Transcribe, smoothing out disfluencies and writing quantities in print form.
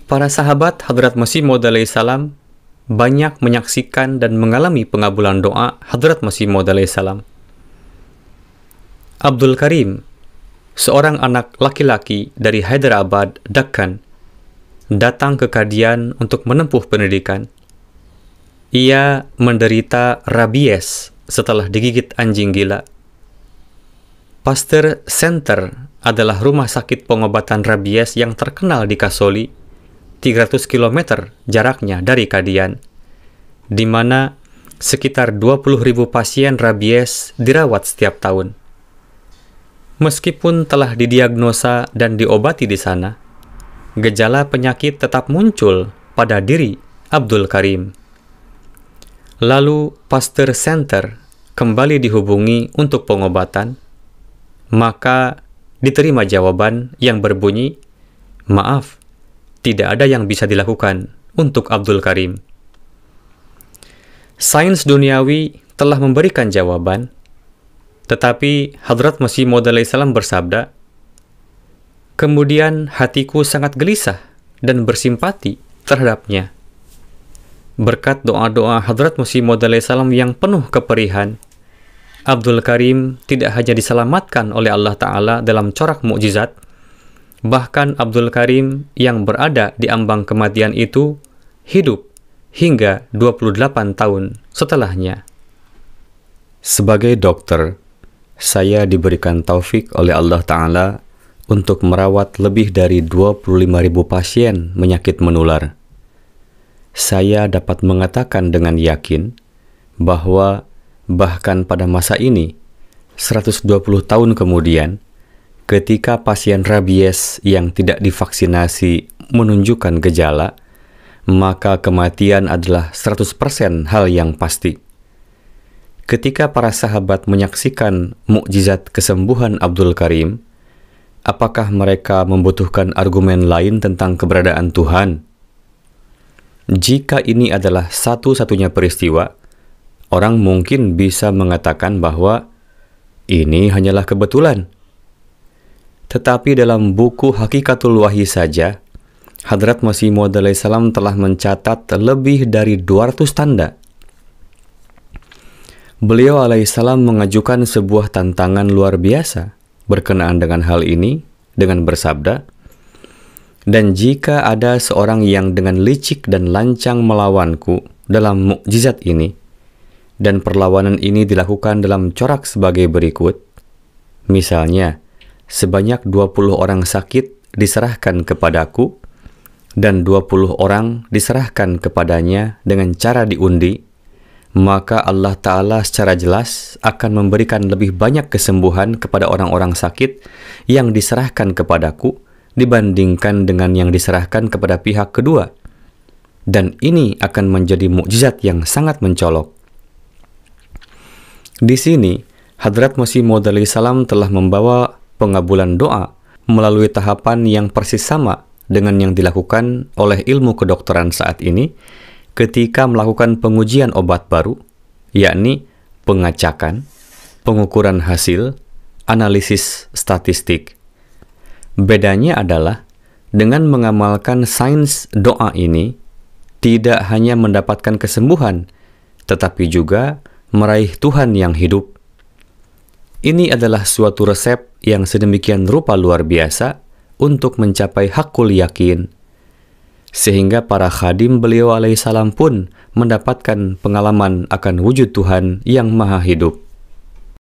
Para sahabat Hadrat Masih Maud alaihissalam banyak menyaksikan dan mengalami pengabulan doa Hadrat Masih Maud alaihissalam. Abdul Karim, seorang anak laki-laki dari Hyderabad, Deccan, datang ke Qadian untuk menempuh pendidikan. Ia menderita rabies setelah digigit anjing gila. Pasteur Center adalah rumah sakit pengobatan rabies yang terkenal di Kasoli, 300 km jaraknya dari Qadian, di mana sekitar 20.000 pasien rabies dirawat setiap tahun. Meskipun telah didiagnosa dan diobati di sana, gejala penyakit tetap muncul pada diri Abdul Karim. Lalu Pasteur Center kembali dihubungi untuk pengobatan, maka diterima jawaban yang berbunyi, "Maaf, tidak ada yang bisa dilakukan untuk Abdul Karim." Sains duniawi telah memberikan jawaban, tetapi Hadrat Masih Maud alaihissalam bersabda, "Kemudian hatiku sangat gelisah dan bersimpati terhadapnya." Berkat doa-doa Hadrat Masih Maud alaihissalam yang penuh keperihan, Abdul Karim tidak hanya diselamatkan oleh Allah Ta'ala dalam corak mukjizat, bahkan Abdul Karim yang berada di ambang kematian itu hidup hingga 28 tahun setelahnya. Sebagai dokter, saya diberikan taufik oleh Allah Ta'ala untuk merawat lebih dari 25.000 pasien penyakit menular. Saya dapat mengatakan dengan yakin bahwa bahkan pada masa ini, 120 tahun kemudian, ketika pasien rabies yang tidak divaksinasi menunjukkan gejala, maka kematian adalah 100% hal yang pasti. Ketika para sahabat menyaksikan mukjizat kesembuhan Abdul Karim, apakah mereka membutuhkan argumen lain tentang keberadaan Tuhan? Jika ini adalah satu-satunya peristiwa, orang mungkin bisa mengatakan bahwa ini hanyalah kebetulan. Tetapi dalam buku Hakikatul Wahyi saja, Hadrat Masih Maud alaihissalam telah mencatat lebih dari 200 tanda. Beliau alaihissalam mengajukan sebuah tantangan luar biasa berkenaan dengan hal ini dengan bersabda, "Dan jika ada seorang yang dengan licik dan lancang melawanku dalam mukjizat ini, dan perlawanan ini dilakukan dalam corak sebagai berikut, misalnya, sebanyak 20 orang sakit diserahkan kepadaku, dan 20 orang diserahkan kepadanya dengan cara diundi, maka Allah Ta'ala secara jelas akan memberikan lebih banyak kesembuhan kepada orang-orang sakit yang diserahkan kepadaku dibandingkan dengan yang diserahkan kepada pihak kedua. Dan ini akan menjadi mukjizat yang sangat mencolok." Di sini, Hadrat Masih Maud alaihissalam telah membawa pengabulan doa melalui tahapan yang persis sama dengan yang dilakukan oleh ilmu kedokteran saat ini ketika melakukan pengujian obat baru, yakni pengacakan, pengukuran hasil, analisis statistik. Bedanya adalah dengan mengamalkan sains doa ini, tidak hanya mendapatkan kesembuhan, tetapi juga meraih Tuhan yang hidup. Ini adalah suatu resep yang sedemikian rupa luar biasa untuk mencapai hakul yakin, sehingga para khadim beliau alaihissalam pun mendapatkan pengalaman akan wujud Tuhan yang maha hidup.